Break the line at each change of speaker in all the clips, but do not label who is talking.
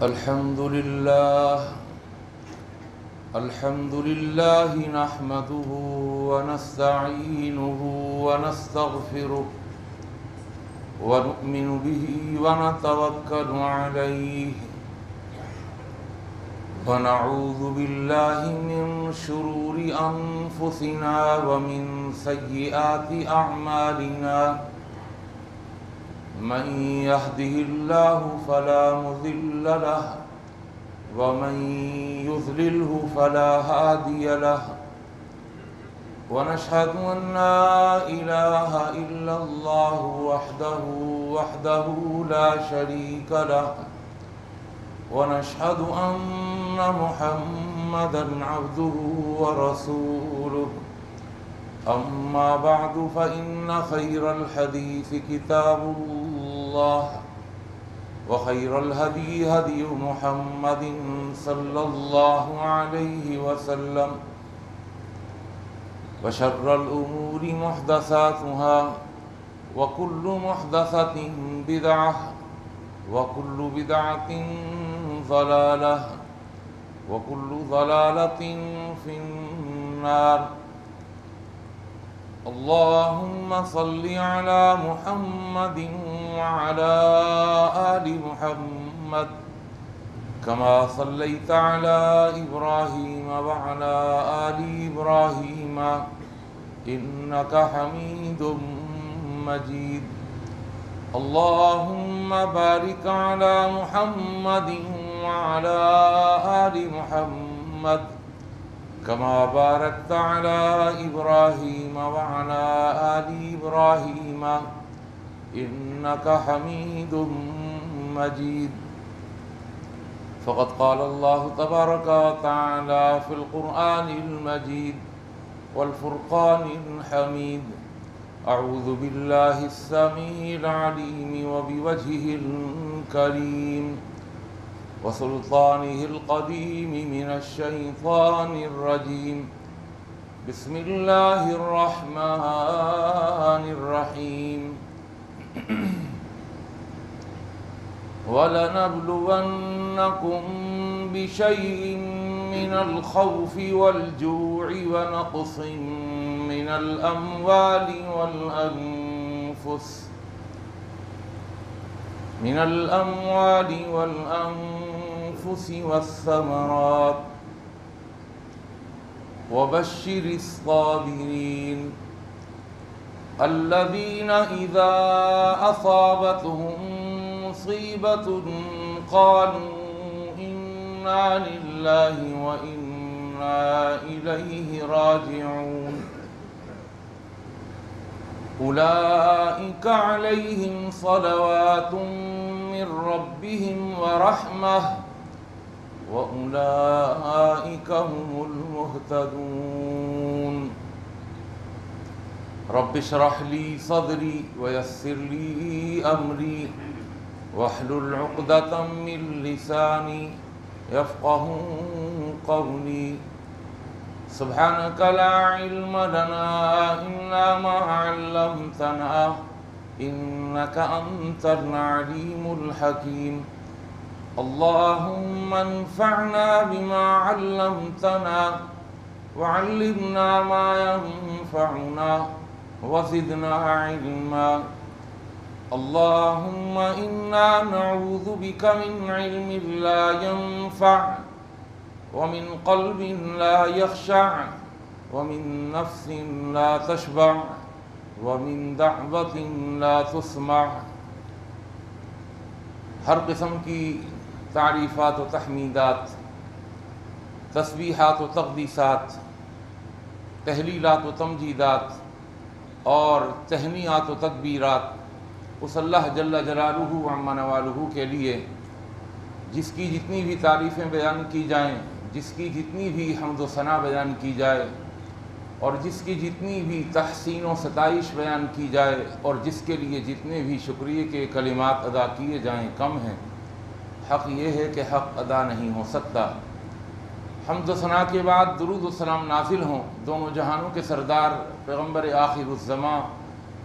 الحمد لله نحمده ونستعينه ونستغفره ونؤمن به ونتوكل عليه ونعوذ بالله من شرور أنفسنا ومن سيئات أعمالنا من يهده الله فلا مضل له ومن يضلله فلا هادي له ونشهد أن لا إله إلا الله وحده لا شريك له ونشهد أن محمدًا عبده ورسوله أما بعد فإن خير الحديث كتاب الله وخير الهدي هدي محمد صلى الله عليه وسلم وشر الأمور محدثاتها وكل محدثة بدعة وكل بدعة ضلالة وكل ضلالة في النار اللهم صل على محمد وعلى آل محمد كما صليت على إبراهيم وعلى آل إبراهيم إنك حميد مجيد اللهم بارك على محمد وعلى آل محمد كما باركت على إبراهيم وعلى آل إبراهيم إنك حميد مجيد فقد قال الله تبارك وتعالى في القرآن المجيد والفرقان الحميد أعوذ بالله السميع العليم وبوجهه الكريم وسلطانه القديم من الشيطان الرجيم بسم الله الرحمن الرحيم وَلَنَبْلُوَنَّكُمْ بِشَيْءٍ مِّنَ الْخَوْفِ وَالْجُوعِ وَنَقْصٍ مِّنَ الْأَمْوَالِ وَالْأَنفُسِ وَالثَّمَرَاتِ وَبَشِّرِ الصَّابِرِينَ الَّذِينَ إِذَا أَصَابَتْهُم مصيبة قالوا إنا لله وإنا إليه راجعون أولئك عليهم صلوات من ربهم ورحمة وأولئك هم المهتدون رب اشرح لي صدري ويسر لي أمري واحلل عقدة من لساني يفقهوا قولي سبحانك لا علم لنا إلا ما علمتنا إنك أنت العليم الحكيم اللهم انفعنا بما علمتنا وعلمنا ما ينفعنا وزدنا علما اللهم إنا نعوذ بك من علم لا ينفع ومن قلب لا يخشع ومن نفس لا تشبع ومن دعوة لا تسمع ہر قسم کی تعریفات و تحمیدات، تسبیحات و تقدیسات، تہلیلات و تمجیدات اور تہنیات و تکبیرات اس اللہ جل جلالہ عم نوالہ کے لیے جس کی جتنی بھی تعریفیں بیان کی جائیں، جس کی جتنی بھی حمد و ثنا بیان کی جائے اور جس کی جتنی بھی تحسین و ستائش بیان کی جائے اور جس کے لیے جتنے بھی شکریہ کے کلمات ادا کیے جائیں کم ہیں۔ حق یہ ہے کہ حق ادا نہیں ہو سکتا۔ حمد و ثنا کے بعد درود و سلام نازل ہوں دونوں جہانوں کے سردار پیغمبر آخر الزمان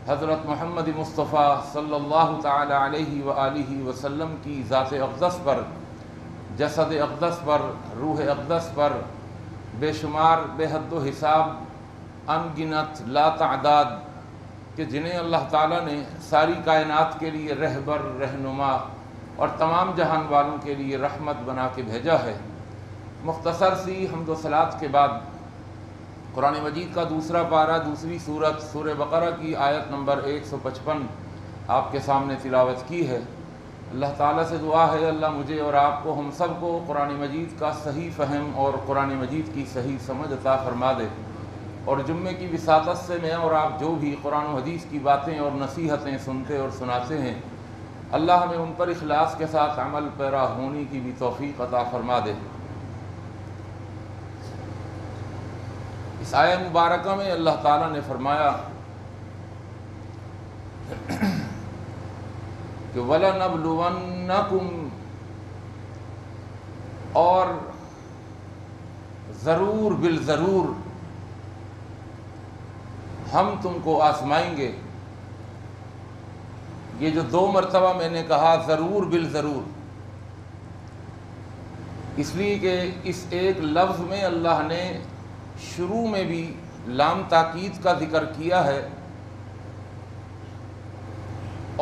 حضرت محمد مصطفیٰ صلی اللہ تعالی علیہ وآلہ وسلم کی ذات اقدس پر، جسد اقدس پر، روح اقدس پر بے شمار بے حد و حساب ان گنت لا تعداد کہ جنہیں اللہ تعالیٰ نے ساری کائنات کے لیے رہبر، رہنما اور تمام جہان والوں کے لیے رحمت بنا کے بھیجا ہے۔ مختصر سی حمد و صلات کے بعد قرآن مجید کا دوسرا پارہ، دوسری سورت سورہ بقرہ کی آیت نمبر 155 آپ کے سامنے تلاوت کی ہے۔ اللہ تعالیٰ سے دعا ہے اللہ مجھے اور آپ کو، ہم سب کو قرآن مجید کا صحیح فہم اور قرآن مجید کی صحیح سمجھ عطا فرما دے، اور جمعے کی وساطت سے میں اور آپ جو بھی قرآن و حدیث کی باتیں اور نصیحتیں سنتے اور سناتے ہیں، اللہ ہمیں ان پر اخلاص کے ساتھ عمل پیرا ہونے کی بھی توفیق عطا فرما دے۔ اس آیہ مبارکہ میں اللہ تعالیٰ نے فرمایا کہ وَلَنَبْلُوَنَّكُمْ، اور ضرور بالضرور ہم تم کو آزمائیں گے۔ یہ جو 2 مرتبہ میں نے کہا ضرور بالضرور، اس لیے کہ اس ایک لفظ میں اللہ نے شروع میں بھی لام تاکید کا ذکر کیا ہے،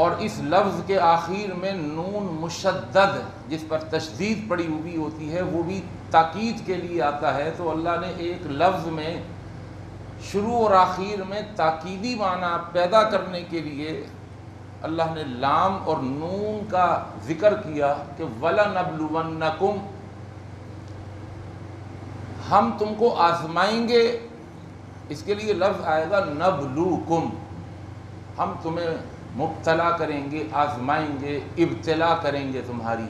اور اس لفظ کے آخر میں نون مشدد جس پر تشدید پڑی ہوئی ہوتی ہے وہ بھی تاکید کے لیے آتا ہے۔ تو اللہ نے ایک لفظ میں شروع اور آخر میں تاکیدی معنی پیدا کرنے کے لیے اللہ نے لام اور نون کا ذکر کیا کہ وَلَنَبْلُوَنَّكُمْ، ہم تم کو آزمائیں گے۔ اس کے لیے لفظ آئے گا نبلوکم، ہم تمہیں مبتلا کریں گے، آزمائیں گے، ابتلا کریں گے تمہاری۔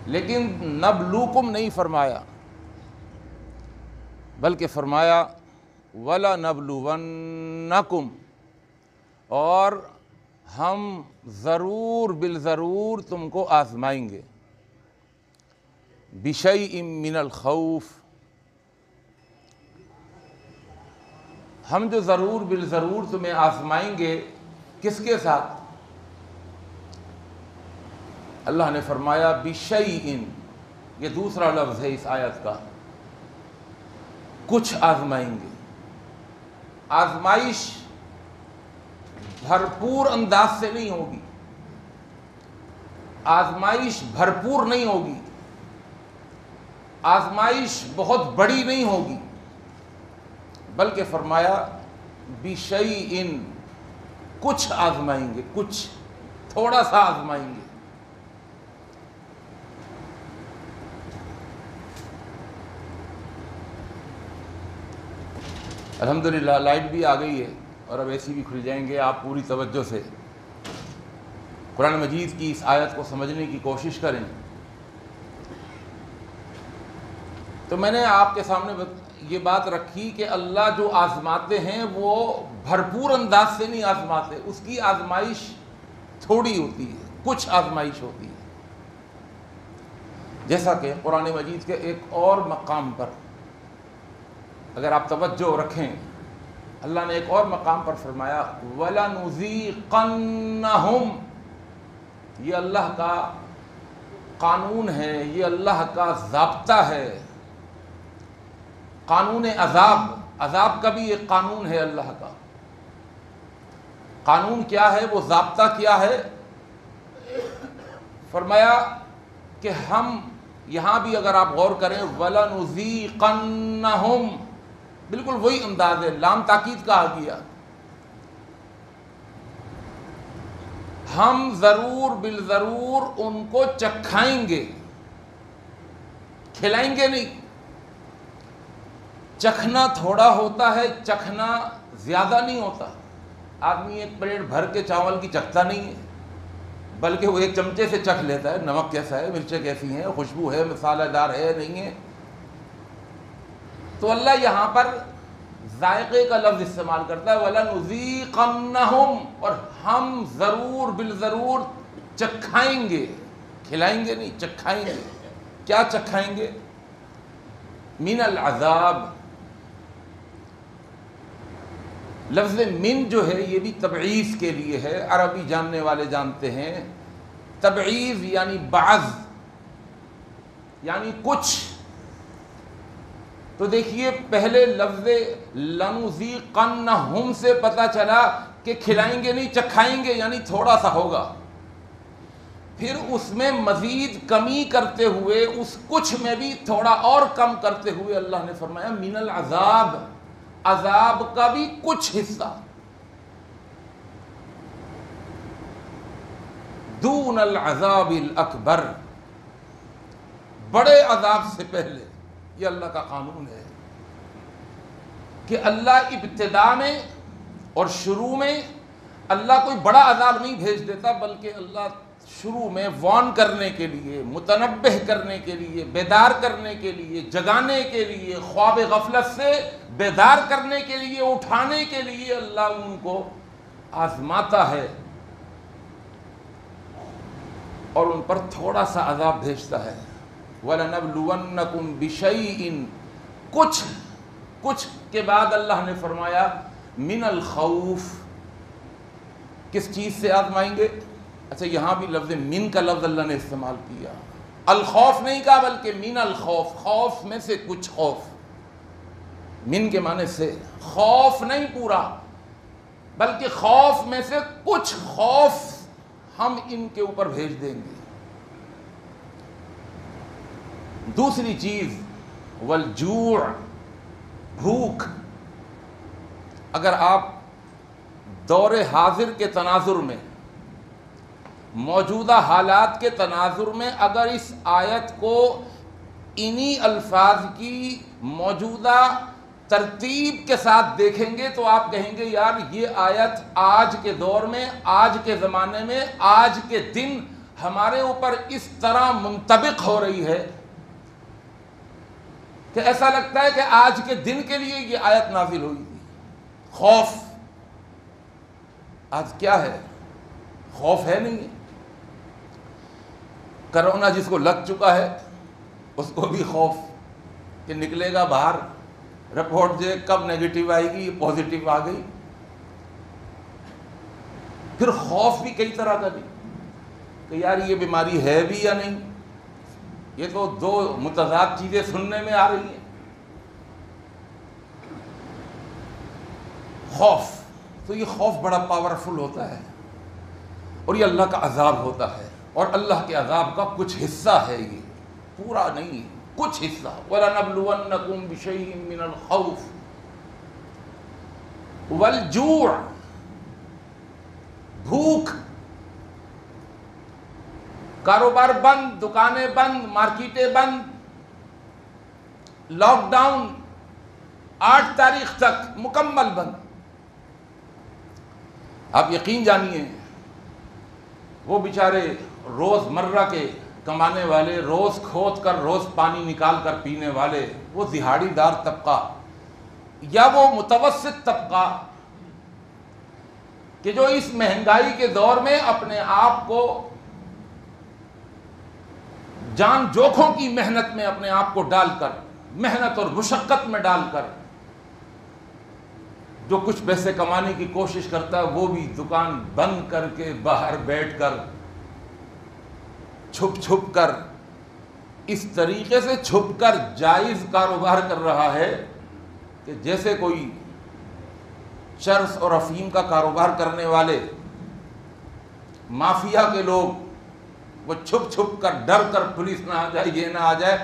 لیکن نبلوکم نہیں فرمایا، بلکہ فرمایا وَلَنَبْلُوَنَّكُمْ، اور ہم ضرور بالضرور تم کو آزمائیں گے، بِشَيْءٍ مِّنَ الْخَوْفِ، ہم جو ضرور بالضرور تمہیں آزمائیں گے کس کے ساتھ؟ اللہ نے فرمایا بِشَيْءٍ، یہ دوسرا لفظ ہے اس آیت کا، کچھ آزمائیں گے۔ آزمائش بھرپور انداز سے نہیں ہوگی، آزمائش بھرپور نہیں ہوگی، آزمائش بہت بڑی نہیں ہوگی، بلکہ فرمایا بِشَيْءٍ، کچھ آزمائیں گے، کچھ تھوڑا سا آزمائیں گے۔ الحمدللہ لائٹ بھی آ گئی ہے اور اب ایسی بھی کھل جائیں گے۔ آپ پوری توجہ سے قرآن مجید کی اس آیت کو سمجھنے کی کوشش کریں۔ تو میں نے آپ کے سامنے یہ بات رکھی کہ اللہ جو آزماتے ہیں وہ بھرپور انداز سے نہیں آزماتے، اس کی آزمائش تھوڑی ہوتی ہے، کچھ آزمائش ہوتی ہے۔ جیسا کہ قرآن مجید کے ایک اور مقام پر اگر آپ توجہ رکھیں، اللہ نے ایک اور مقام پر فرمایا وَلَنُذِيقَنَّهُمْ، یہ اللہ کا قانون ہے، یہ اللہ کا ضابطہ ہے، قانون عذاب، عذاب کا بھی ایک قانون ہے اللہ کا۔ قانون کیا ہے، وہ ضابطہ کیا ہے؟ فرمایا کہ ہم یہاں بھی اگر آپ غور کریں وَلَنُذِيقَنَّهُمْ، بالکل وہی انداز ہے، لام تاکید کہا گیا، ہم ضرور بالضرور ان کو چکھائیں گے، کھلائیں گے نہیں۔ چکھنا تھوڑا ہوتا ہے، چکھنا زیادہ نہیں ہوتا۔ آدمی ایک پلیٹ بھر کے چاول کی چکھتا نہیں ہے، بلکہ وہ ایک چمچے سے چکھ لیتا ہے، نمک کیسا ہے، مرچیں کیسی ہیں، خوشبو ہے، مسالہ دار ہے نہیں ہے۔ تو اللہ یہاں پر ذائقے کا لفظ استعمال کرتا ہے وَلَنُذِيقَنَّهُمْ، اور ہم ضرور بالضرور چکھائیں گے، کھلائیں گے نہیں، چکھائیں گے۔ کیا چکھائیں گے؟ من العذاب، لفظ من جو ہے یہ بھی تبعیض کے لیے ہے، عربی جاننے والے جانتے ہیں۔ تبعیض یعنی بعض، یعنی کچھ. تو دیکھیے پہلے لفظ لنذیقنہم سے پتہ چلا کہ کھلائیں گے نہیں، چکھائیں گے، یعنی تھوڑا سا ہوگا. پھر اس میں مزید کمی کرتے ہوئے، اس کچھ میں بھی تھوڑا اور کم کرتے ہوئے اللہ نے فرمایا من العذاب، عذاب کا بھی کچھ حصہ. دون العذاب الاکبر، بڑے عذاب سے پہلے. یہ اللہ کا قانون ہے کہ اللہ ابتدا میں اور شروع میں اللہ کوئی بڑا عذاب نہیں بھیج دیتا، بلکہ اللہ شروع میں وارن کرنے کے لیے، متنبہ کرنے کے لیے، بیدار کرنے کے لیے، جگانے کے لیے، خواب غفلت سے بیدار کرنے کے لیے، اٹھانے کے لیے اللہ ان کو آزماتا ہے اور ان پر تھوڑا سا عذاب بھیجتا ہے. وَلَنَبْلُوَنَّكُمْ بِشَيْءٍ، کچھ کے بعد اللہ نے فرمایا من الخوف. کس چیز سے آزمائیں گے؟ اچھا یہاں بھی لفظ من کا لفظ اللہ نے استعمال کیا، الخوف نہیں کہا بلکہ من الخوف، خوف میں سے کچھ خوف. من کے معنی سے خوف نہیں پورا، بلکہ خوف میں سے کچھ خوف ہم ان کے اوپر بھیج دیں گے. دوسری چیز والجوع، بھوک. اگر آپ دور حاضر کے تناظر میں، موجودہ حالات کے تناظر میں اگر اس آیت کو انہی الفاظ کی موجودہ ترتیب کے ساتھ دیکھیں گے تو آپ کہیں گے یار یہ آیت آج کے دور میں، آج کے زمانے میں، آج کے دن ہمارے اوپر اس طرح منطبق ہو رہی ہے کہ ایسا لگتا ہے کہ آج کے دن کے لیے یہ آیت نازل ہوئی تھی. خوف آج کیا ہے؟ خوف ہے نہیں. کرونا جس کو لگ چکا ہے اس کو بھی خوف کہ نکلے گا باہر، رپورٹ جو کب نیگیٹو آئے گی، پازیٹیو آ گئی. پھر خوف بھی کئی طرح کا بھی کہ یار یہ بیماری ہے بھی یا نہیں. یہ تو دو متضاد چیزیں سننے میں آ رہی ہیں. خوف، تو یہ خوف بڑا پاورفل ہوتا ہے اور یہ اللہ کا عذاب ہوتا ہے، اور اللہ کے عذاب کا کچھ حصہ ہے، یہ پورا نہیں، کچھ حصہ. وَلَنَبْلُوَنَّكُمْ بِشَيْءٍ مِّنَ الْخَوْفِ وَالْجُوعِ، بھوک. کاروبار بند، دکانیں بند، مارکیٹیں بند، لاک ڈاؤن 8 تاریخ تک مکمل بند. آپ یقین جانیے وہ بیچارے روز مرہ کے کمانے والے، روز کھود کر روز پانی نکال کر پینے والے، وہ دہاڑی دار طبقہ یا وہ متوسط طبقہ کہ جو اس مہنگائی کے دور میں اپنے آپ کو جان جوکھوں کی محنت میں اپنے آپ کو ڈال کر، محنت اور مشقت میں ڈال کر جو کچھ پیسے کمانے کی کوشش کرتا ہے، وہ بھی دکان بند کر کے باہر بیٹھ کر چھپ چھپ کر، اس طریقے سے چھپ کر جائز کاروبار کر رہا ہے کہ جیسے کوئی چرس اور افیم کا کاروبار کرنے والے مافیا کے لوگ، وہ چھپ چھپ کر ڈر کر پولیس نہ آ جائے، یہ نہ آ جائے.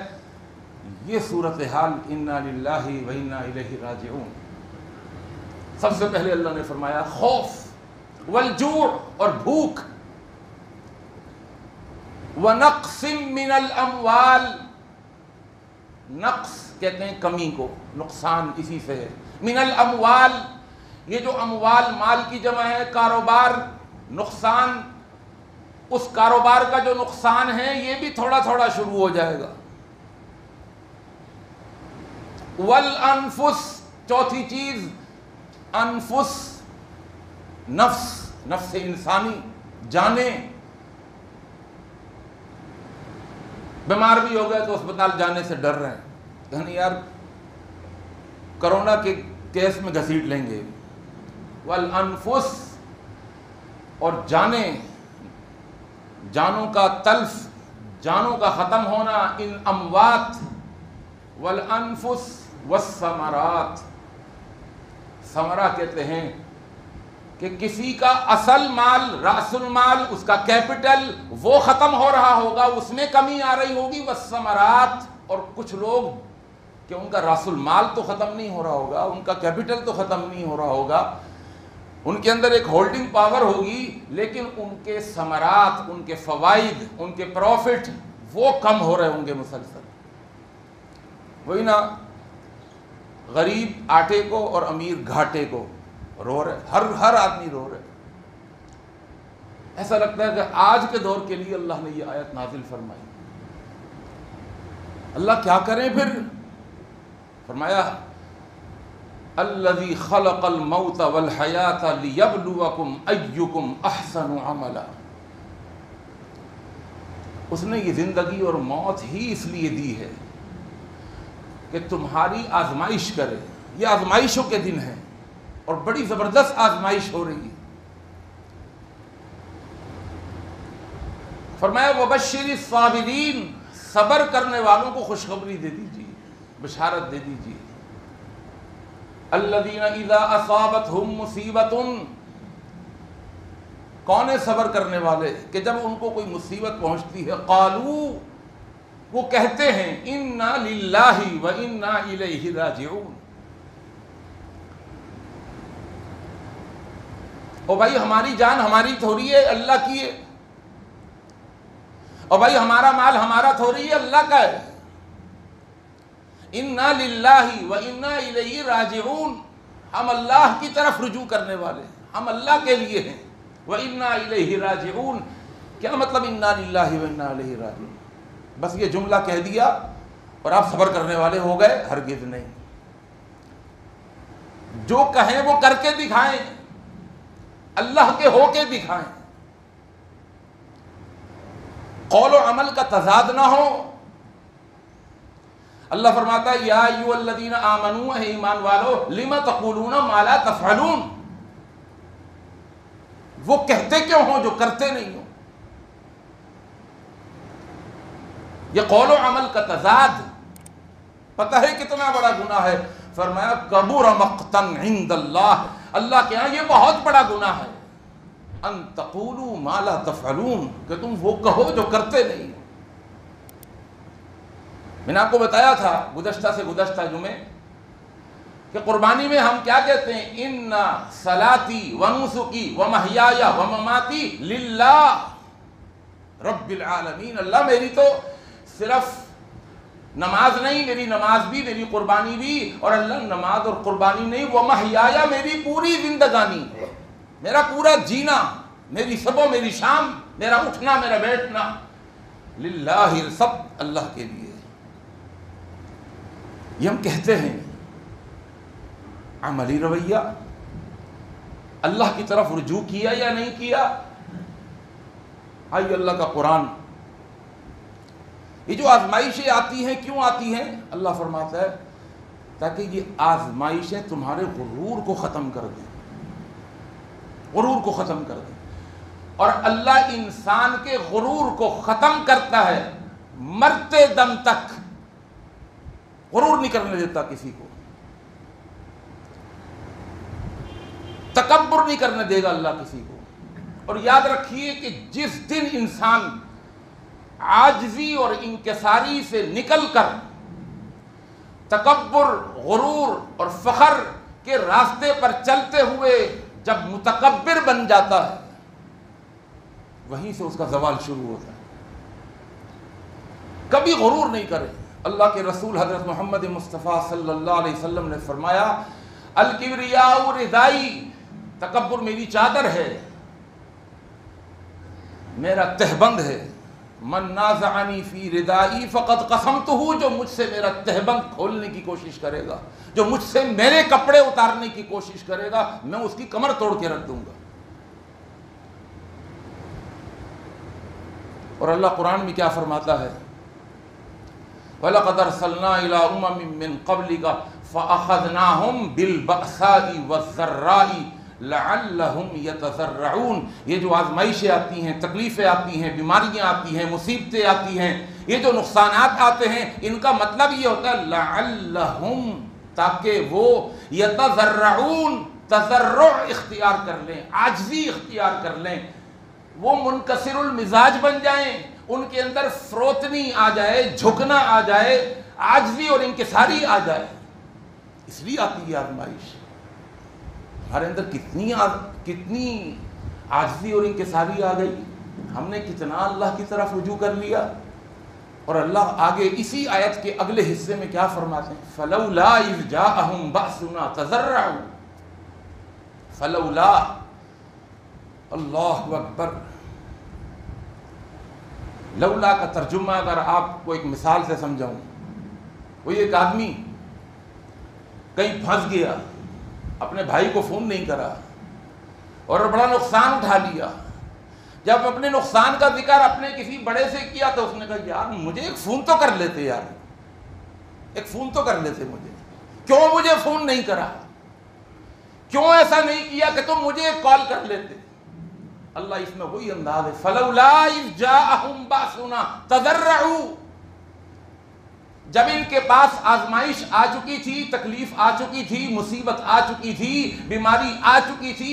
یہ صورتحال انا للہ و انا الیہ راجعون. سب سے پہلے اللہ نے فرمایا خوف والجوع، اور بھوک. ونقص من الاموال، نقص کہتے ہیں کمی کو، نقصان اسی سے ہے. من الاموال، یہ جو اموال مال کی جمع ہے، کاروبار، نقصان، اس کاروبار کا جو نقصان ہے یہ بھی تھوڑا تھوڑا شروع ہو جائے گا. والانفس، چوتھی چیز انفس، نفس انسانی، جانیں. بیمار بھی ہو گئے تو اسپتال جانے سے ڈر رہے ہیں، کہنے یار کرونا کے کیس میں گھسیٹ لیں گے. والانفس، اور جانیں، جانوں کا تلف، جانوں کا ختم ہونا، ان اموات والانفس والثمرات. ثمرہ کہتے ہیں کہ کسی کا اصل مال، راس المال، اس کا کیپٹل وہ ختم ہو رہا ہوگا، اس میں کمی آ رہی ہوگی. والثمرات، اور کچھ لوگ کہ ان کا راس المال تو ختم نہیں ہو رہا ہوگا، ان کا کیپٹل تو ختم نہیں ہو رہا ہوگا، ان کے اندر ایک ہولڈنگ پاور ہوگی، لیکن ان کے ثمرات، ان کے فوائد، ان کے پروفٹ وہ کم ہو رہے ہوں گے مسلسل. وہی نا، غریب آٹے کو اور امیر گھاٹے کو رو رہے، ہر آدمی رو رہے. ایسا لگتا ہے کہ آج کے دور کے لیے اللہ نے یہ آیت نازل فرمائی. اللہ کیا کریں پھر؟ فرمایا الذی خلق الموت والحیات لیبلوکم ایکم احسن عملا. اس نے یہ زندگی اور موت ہی اس لیے دی ہے کہ تمہاری آزمائش کرے. یہ آزمائشوں کے دن ہیں اور بڑی زبردست آزمائش ہو رہی ہے. فرمایا وبشر الصابرین، صبر کرنے والوں کو خوشخبری دے دیجیے، بشارت دے دیجیے. الذین اذا اصابتہم مصیبۃ، کون ہے صبر کرنے والے کہ جب ان کو کوئی مصیبت پہنچتی ہے، قالوا، وہ کہتے ہیں انا للہ و انا الیہ راجعون. او بھائی ہماری جان ہماری تھوڑی ہے، اللہ کی ہے. اور بھائی ہمارا مال ہمارا تھوڑی ہے، اللہ کا ہے. انا للہ و انا الیہ راجعون، ہم اللہ کی طرف رجوع کرنے والے ہیں، ہم اللہ کے لیے ہیں. و انا الیہ راجعون، کیا مطلب انا للہ و انا الیہ راجعون؟ بس یہ جملہ کہہ دیا اور آپ صبر کرنے والے ہو گئے؟ ہرگز نہیں. جو کہیں وہ کر کے دکھائیں، اللہ کے ہو کے دکھائیں. قول و عمل کا تضاد نہ ہو. اللہ فرماتا ہے یا ایھا الذین آمنوا، اے ایمان والو، لم تقولون ما لا تفعلون، وہ کہتے کیوں ہوں جو کرتے نہیں ہوں. یہ قول و عمل کا تضاد پتہ ہے کتنا بڑا گناہ ہے. فرمایا کبر مقتا عند اللہ، اللہ کے ہاں یہ بہت بڑا گناہ ہے. ان تقولوا ما لا تفعلون، کہ تم وہ کہو جو کرتے نہیں. میں نے آپ کو بتایا تھا گزشتہ سے گزشتہ جمعے کہ قربانی میں ہم کیا کہتے ہیں؟ ان صلاتی و نسکی و محیایا و مماتی للہ رب العالمین. اللہ میری تو صرف نماز نہیں، میری نماز بھی، میری قربانی بھی، اور اللہ نماز اور قربانی نہیں، وہ محیایا، میری پوری زندگانی، میرا پورا جینا، میری صبح میری شام، میرا اٹھنا میرا بیٹھنا، للہ، سب اللہ کے لیے. یہ ہم کہتے ہیں. عملی رویہ، اللہ کی طرف رجوع کیا یا نہیں کیا؟ آئیے اللہ کا قرآن. یہ جو آزمائشیں آتی ہیں کیوں آتی ہیں؟ اللہ فرماتا ہے تاکہ یہ آزمائشیں تمہارے غرور کو ختم کر دیں، غرور کو ختم کر دیں. اور اللہ انسان کے غرور کو ختم کرتا ہے مرتے دم تک. غرور نہیں کرنے دیتا کسی کو، تکبر نہیں کرنے دے گا اللہ کسی کو. اور یاد رکھیے کہ جس دن انسان عاجزی اور انکساری سے نکل کر تکبر، غرور اور فخر کے راستے پر چلتے ہوئے جب متکبر بن جاتا ہے، وہیں سے اس کا زوال شروع ہوتا ہے. کبھی غرور نہیں کرے. اللہ کے رسول حضرت محمد مصطفیٰ صلی اللہ علیہ وسلم نے فرمایا الکبریاء ردائی، تکبر میری چادر ہے، میرا تہبند ہے. من نازعنی فی ردائی فقد قسمتہ، جو مجھ سے میرا تہبند کھولنے کی کوشش کرے گا، جو مجھ سے میرے کپڑے اتارنے کی کوشش کرے گا، میں اس کی کمر توڑ کے رکھ دوں گا. اور اللہ قرآن میں کیا فرماتا ہے؟ وَلَقَدْ أَرْسَلْنَا إِلَىٰ أُمَمٍ مِّن قَبْلِكَ فَأَخَذْنَاهُمْ بِالْبَأْسَاءِ وَالضَّرَّاءِ لعلہم یتضرعون. یہ جو آزمائشیں آتی ہیں، تکلیفیں آتی ہیں، بیماریاں آتی ہیں، مصیبتیں آتی ہیں، یہ جو نقصانات آتے ہیں، ان کا مطلب یہ ہوتا ہے لعلہم، تاکہ وہ یتضرعون، تضرع اختیار کر لیں، عاجزی اختیار کر لیں، وہ منکسر المزاج بن جائیں، ان کے اندر فروتنی آ جائے، جھکنا آ جائے، عاجزی اور انکساری آ جائے. اس لیے آتی ہے آزمائش. ہمارے اندر کتنی عاجزی اور انکساری آ گئی، ہم نے کتنا اللہ کی طرف رجوع کر لیا. اور اللہ آگے اسی آیت کے اگلے حصے میں کیا فرماتے ہیں؟ فلولا اذ جاءہم بأسنا تضرعوا. فلولا، اللہ اکبر. لولا کا ترجمہ اگر آپ کو ایک مثال سے سمجھاؤں، وہ ایک آدمی کہیں پھنس گیا، اپنے بھائی کو فون نہیں کرا اور بڑا نقصان اٹھا لیا. جب اپنے نقصان کا ذکر اپنے کسی بڑے سے کیا تو اس نے کہا یار مجھے ایک فون تو کر لیتے، یار ایک فون تو کر لیتے، کیوں مجھے فون نہیں کرا، کیوں ایسا نہیں کیا کہ تم مجھے ایک کال کر لیتے. اللہ اس میں وہی انداز ہے، فلولا اذ جاءہم بأسنا تضرعوا. جب ان کے پاس آزمائش آ چکی تھی، تکلیف آ چکی تھی، مصیبت آ چکی تھی، بیماری آ چکی تھی،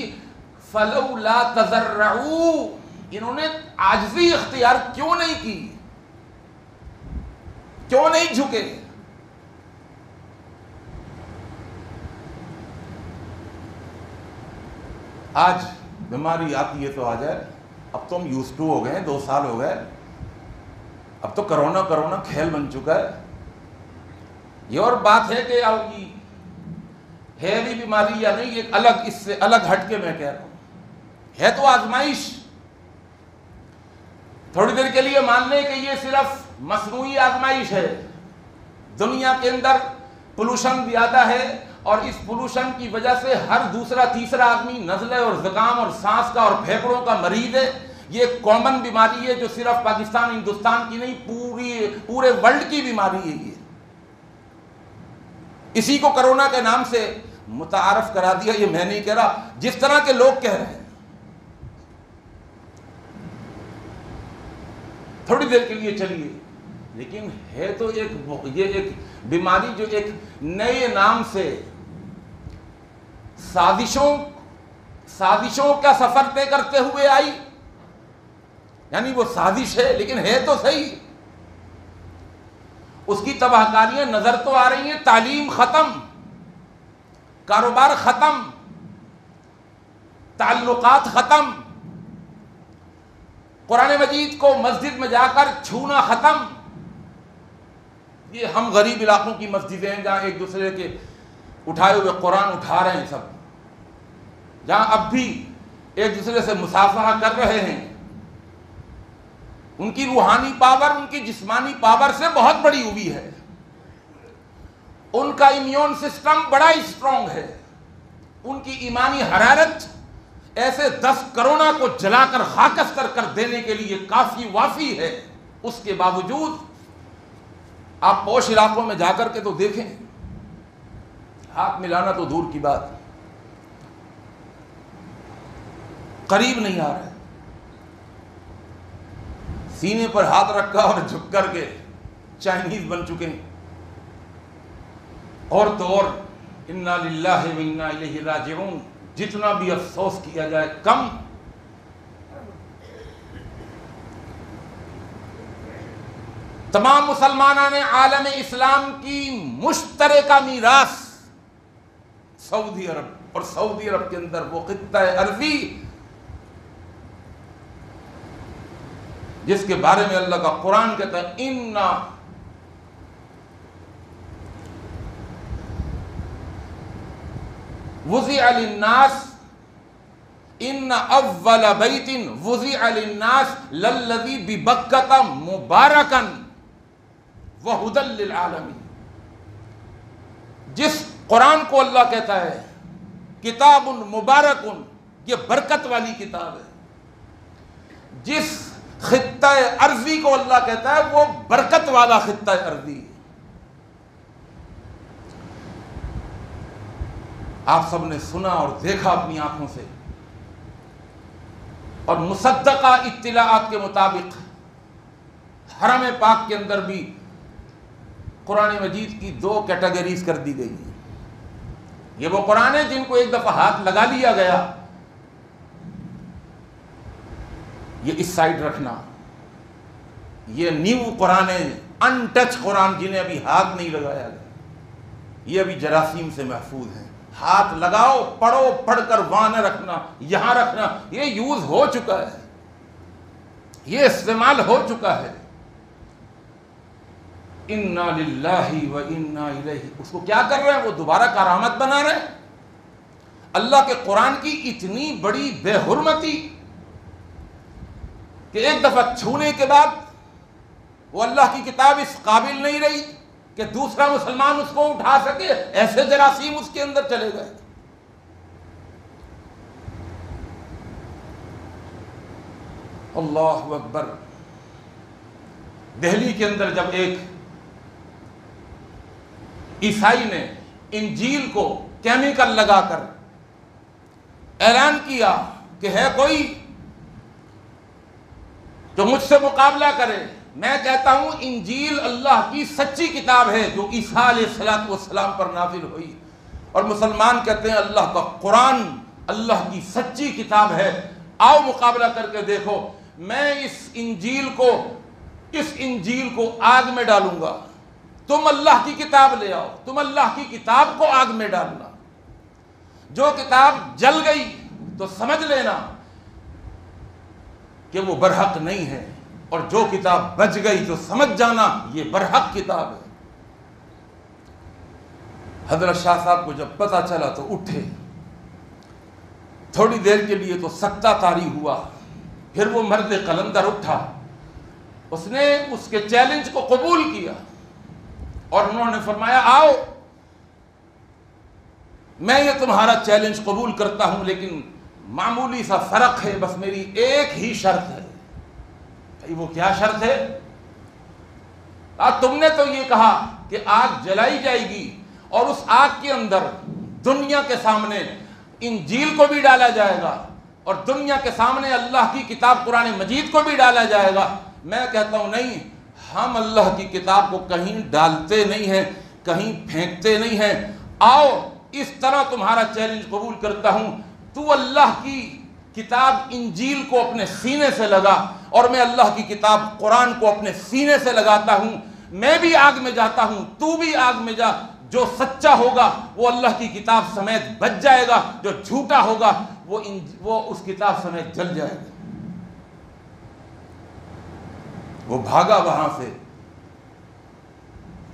فلولا تضرعوا، انہوں نے عاجزی اختیار کیوں نہیں کی، کیوں نہیں جھکے. آج بیماری آتی ہے تو آ جائے، اب تو ہم یوز ٹو ہو گئے، 2 سال ہو گئے، اب تو کرونا کھیل بن چکا ہے. یہ اور بات ہے کہ ہے بھی بیماری یا نہیں، ایک الگ، اس سے الگ ہٹ کے میں کہہ رہا ہوں، ہے تو آزمائش. تھوڑی دیر کے لیے مان لیں کہ یہ صرف مصنوعی آزمائش ہے. دنیا کے اندر پولوشن زیادہ ہے اور اس پولوشن کی وجہ سے ہر دوسرا تیسرا آدمی نزلے اور زکام اور سانس کا اور پھیپھڑوں کا مریض ہے. یہ ایک کامن بیماری ہے جو صرف پاکستان ہندوستان کی نہیں، پورے ورلڈ کی بیماری ہے. یہ اسی کو کرونا کے نام سے متعارف کرا دیا. یہ میں نہیں کہہ رہا، جس طرح کے لوگ کہہ رہے ہیں. تھوڑی دیر کے لیے چلیے، لیکن ہے تو یہ ایک بیماری جو ایک نئے نام سے سازشوں کا سفر طے کرتے ہوئے آئی. یعنی وہ سازش ہے لیکن ہے تو صحیح. اس کی تباہ کاریاں نظر تو آ رہی ہیں. تعلیم ختم، کاروبار ختم، تعلقات ختم، قرآن مجید کو مسجد میں جا کر چھونا ختم. یہ ہم غریب علاقوں کی مسجدیں ہیں جہاں ایک دوسرے کے اٹھائے ہوئے قرآن اٹھا رہے ہیں سب، جہاں اب بھی ایک دوسرے سے مصافحہ کر رہے ہیں. ان کی روحانی پاور ان کی جسمانی پاور سے بہت بڑی ہوئی ہے. ان کا امیون سسٹم بڑا اسٹرانگ ہے. ان کی ایمانی حرارت ایسے 10 کرونا کو جلا کر خاکستر کر دینے کے لیے کافی وافی ہے. اس کے باوجود آپ پوش علاقوں میں جا کر کے تو دیکھیں، ہاتھ ملانا تو دور کی بات، قریب نہیں آ رہا ہے. سینے پر ہاتھ رکھا اور جھک کر کے چائنیز بن چکے ہیں. اور تو اور انا للہ و انا الیہ راجعون، جتنا بھی افسوس کیا جائے کم. تمام مسلمانان عالم اسلام کی مشترکہ میراث سعودی عرب، اور سعودی عرب کے اندر وہ خطہ عربی جس کے بارے میں اللہ کا قرآن کہتا ہے اِنَّا وُضِعَ لِلنَّاسِ ان اول بیت وضع للناس للذی ببکۃ مبارکا وہدی للعالمین. جس قرآن کو اللہ کہتا ہے کتاب مبارک، یہ برکت والی کتاب ہے. جس خطہ ارضی کو اللہ کہتا ہے وہ برکت والا خطہ ارضی. آپ سب نے سنا اور دیکھا اپنی آنکھوں سے، اور مصدقہ اطلاعات کے مطابق حرم پاک کے اندر بھی قرآن مجید کی 2 کیٹیگریز کر دی گئی ہیں۔ یہ وہ قرآن ہے جن کو ایک دفعہ ہاتھ لگا لیا گیا، یہ اس سائڈ رکھنا، یہ نیو قرآن ہے، ان ٹچ قرآن جنہیں ابھی ہاتھ نہیں لگایا گیا، یہ ابھی جراثیم سے محفوظ ہیں۔ ہاتھ لگاؤ، پڑھو، پڑھ کر وہاں نہ رکھنا، یہاں رکھنا، یہ یوز ہو چکا ہے، یہ استعمال ہو چکا ہے۔ انا للہ و انا الیہ، اس کو کیا کر رہے ہیں؟ وہ دوبارہ کرامت بنا رہے ہیں۔ اللہ کے قرآن کی اتنی بڑی بے حرمتی کہ ایک دفعہ چھونے کے بعد وہ اللہ کی کتاب اس قابل نہیں رہی کہ دوسرا مسلمان اس کو اٹھا سکے، ایسے جراثیم اس کے اندر چلے گئے۔ اللہ اکبر۔ دہلی کے اندر جب ایک عیسائی نے انجیل کو کیمیکل لگا کر اعلان کیا کہ ہے کوئی جو مجھ سے مقابلہ کرے، میں کہتا ہوں انجیل اللہ کی سچی کتاب ہے جو عیسیٰ علیہ السلام پر نازل ہوئی، اور مسلمان کہتے ہیں اللہ کا قرآن اللہ کی سچی کتاب ہے۔ آؤ مقابلہ کر کے دیکھو، میں اس انجیل کو آگ میں ڈالوں گا، تم اللہ کی کتاب لے آؤ، تم اللہ کی کتاب کو آگ میں ڈالنا۔ جو کتاب جل گئی تو سمجھ لینا کہ وہ برحق نہیں ہے، اور جو کتاب بچ گئی تو سمجھ جانا یہ برحق کتاب ہے۔ حضرت شاہ صاحب کو جب پتہ چلا تو اٹھے، تھوڑی دیر کے لیے تو سکتہ طاری ہوا، پھر وہ مرد قلندر اٹھا، اس نے اس کے چیلنج کو قبول کیا، اور انہوں نے فرمایا آؤ میں یہ تمہارا چیلنج قبول کرتا ہوں، لیکن معمولی سا فرق ہے، بس میری ایک ہی شرط ہے۔ وہ کیا شرط ہے؟ تم نے تو یہ کہا کہ آگ جلائی جائے گی اور اس آگ کے اندر دنیا کے سامنے انجیل کو بھی ڈالا جائے گا اور دنیا کے سامنے اللہ کی کتاب قرآن مجید کو بھی ڈالا جائے گا۔ میں کہتا ہوں نہیں، ہم اللہ کی کتاب کو کہیں ڈالتے نہیں ہیں، کہیں پھینکتے نہیں ہیں۔ آؤ اس طرح تمہارا چیلنج قبول کرتا ہوں، تو اللہ کی کتاب انجیل کو اپنے سینے سے لگا اور میں اللہ کی کتاب قرآن کو اپنے سینے سے لگاتا ہوں، میں بھی آگ میں جاتا ہوں، تو بھی آگ میں جا۔ جو سچا ہوگا وہ اللہ کی کتاب سمیت بچ جائے گا، جو جھوٹا ہوگا وہ اس کتاب سمیت جل جائے گا۔ وہ بھاگا وہاں سے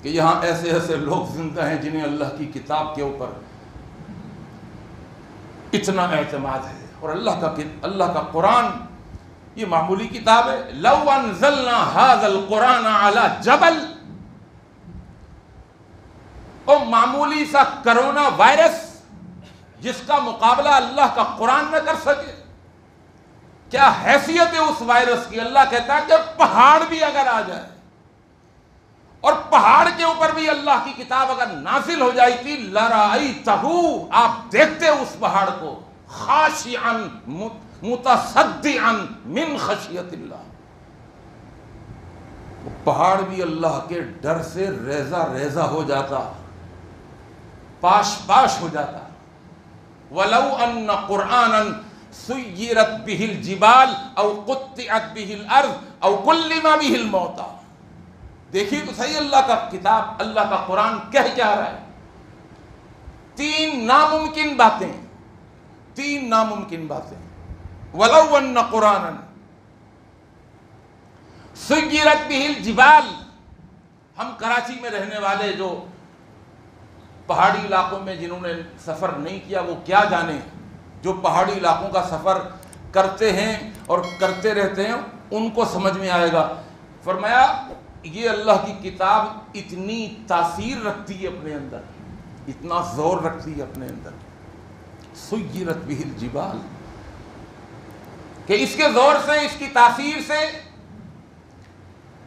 کہ یہاں ایسے ایسے لوگ زندہ ہیں جنہیں اللہ کی کتاب کے اوپر اتنا اعتماد ہے، اور اللہ کا قرآن یہ معمولی کتاب ہے۔ لو انزلنا هذا القرآن على جبل، اور معمولی سا کرونا وائرس جس کا مقابلہ اللہ کا قرآن نہ کر سکے، کیا حیثیت ہے اس وائرس کی؟ اللہ کہتا ہے کہ پہاڑ بھی اگر آ جائے اور پہاڑ کے اوپر بھی اللہ کی کتاب اگر نازل ہو جائے تھی، لرأیتہ، آپ دیکھتے اس پہاڑ کو، خاشعا متصدعا من خشیت اللہ، وہ پہاڑ بھی اللہ کے ڈر سے ریزہ ریزہ ہو جاتا، پاش پاش ہو جاتا۔ وَلَوْ أَنَّ قُرْآنًا سُيِّرَتْ بِهِ الْجِبَالُ أَوْ قُطِّعَتْ بِهِ الْأَرْضُ أَوْ كُلِّمَ بِهِ الْمَوْتَى۔ دیکھیے تو صحیح اللہ کا کتاب، اللہ کا قرآن کہہ کیا رہا ہے؟ تین ناممکن باتیں، تین ناممکن باتیں۔ وَلَوْ أَنَّ قُرْآنًا سُيِّرَتْ بِهِ الْجِبَالُ، ہم کراچی میں رہنے والے جو پہاڑی علاقوں میں جنہوں نے سفر نہیں کیا وہ کیا جانے، جو پہاڑی علاقوں کا سفر کرتے ہیں اور کرتے رہتے ہیں ان کو سمجھ میں آئے گا۔ فرمایا یہ اللہ کی کتاب اتنی تاثیر رکھتی ہے اپنے اندر، اتنا زور رکھتی ہے اپنے اندر، سُيِّرَتْ بِهِ الْجِبَالُ، کہ اس کے زور سے، اس کی تاثیر سے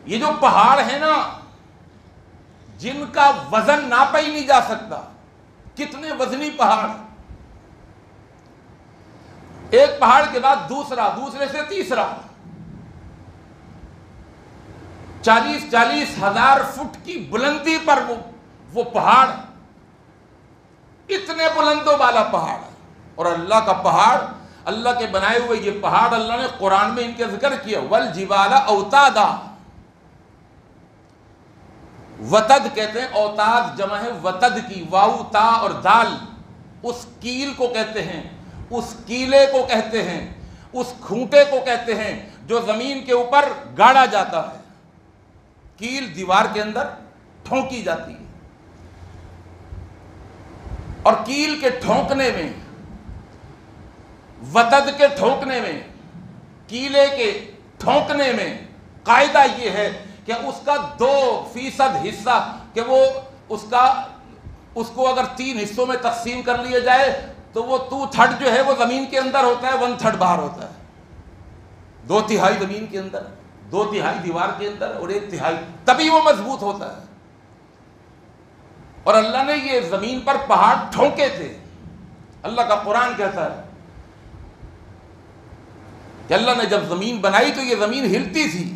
یہ جو پہاڑ ہے نا جن کا وزن ناپا ہی نہیں جا سکتا، کتنے وزنی پہاڑ، ایک پہاڑ کے بعد دوسرا، دوسرے سے تیسرا، 40,000 فٹ کی بلندی پر وہ پہاڑ، اتنے بلند و بالا پہاڑ. اور اللہ کا پہاڑ، اللہ کے بنائے ہوئے یہ پہاڑ، اللہ نے قرآن میں ان کے ذکر کیا، والجبال اوتادا. وتد کہتے ہیں، اوتاد جمع ہے وتد کی، واو تا اور دال. اس کیل کو کہتے ہیں، اس کیلے کو کہتے ہیں، اس کھوٹے کو کہتے ہیں جو زمین کے اوپر گاڑا جاتا ہے. کیل دیوار کے اندر ٹھونکی جاتی ہے، اور کیل کے ٹھونکنے میں، وتد کے ٹھونکنے میں، کیلے کے ٹھونکنے میں قاعدہ یہ ہے کہ اس کا 2% حصہ، کہ وہ اس کو اگر 3 حصوں میں تقسیم کر لیا جائے تو وہ 2/3 جو ہے وہ زمین کے اندر ہوتا ہے، 1/3 باہر ہوتا ہے. 2/3 زمین کے اندر، 2/3 دیوار کے اندر، اور 1/3، تبھی وہ مضبوط ہوتا ہے. اور اللہ نے یہ زمین پر پہاڑ ٹھونکے تھے. اللہ کا قرآن کہتا ہے کہ اللہ نے جب زمین بنائی تو یہ زمین ہلتی تھی.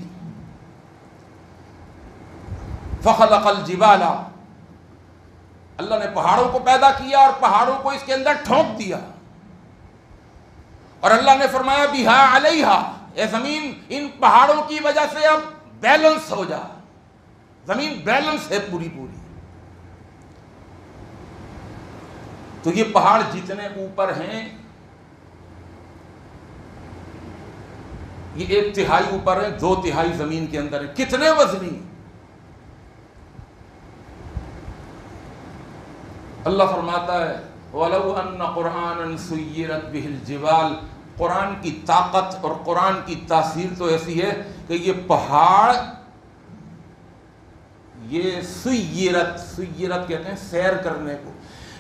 فخلق الجبال، اللہ نے پہاڑوں کو پیدا کیا اور پہاڑوں کو اس کے اندر ٹھونک دیا. اور اللہ نے فرمایا بہا علیہا، اے زمین ان پہاڑوں کی وجہ سے اب بیلنس ہو جا. زمین بیلنس ہے پوری پوری. تو یہ پہاڑ جتنے اوپر ہیں، یہ 1/3 اوپر ہے، 2/3 زمین کے اندر ہے. کتنے وزنی. اللہ فرماتا ہے وَلَوْ أَنَّ قُرْآنًا سُيِّرَتْ بِهِ الْجِبَالِ. قرآن کی طاقت اور قرآن کی تاثیر تو ایسی ہے کہ یہ پہاڑ، یہ سیرت کہتے ہیں سیر کرنے کو،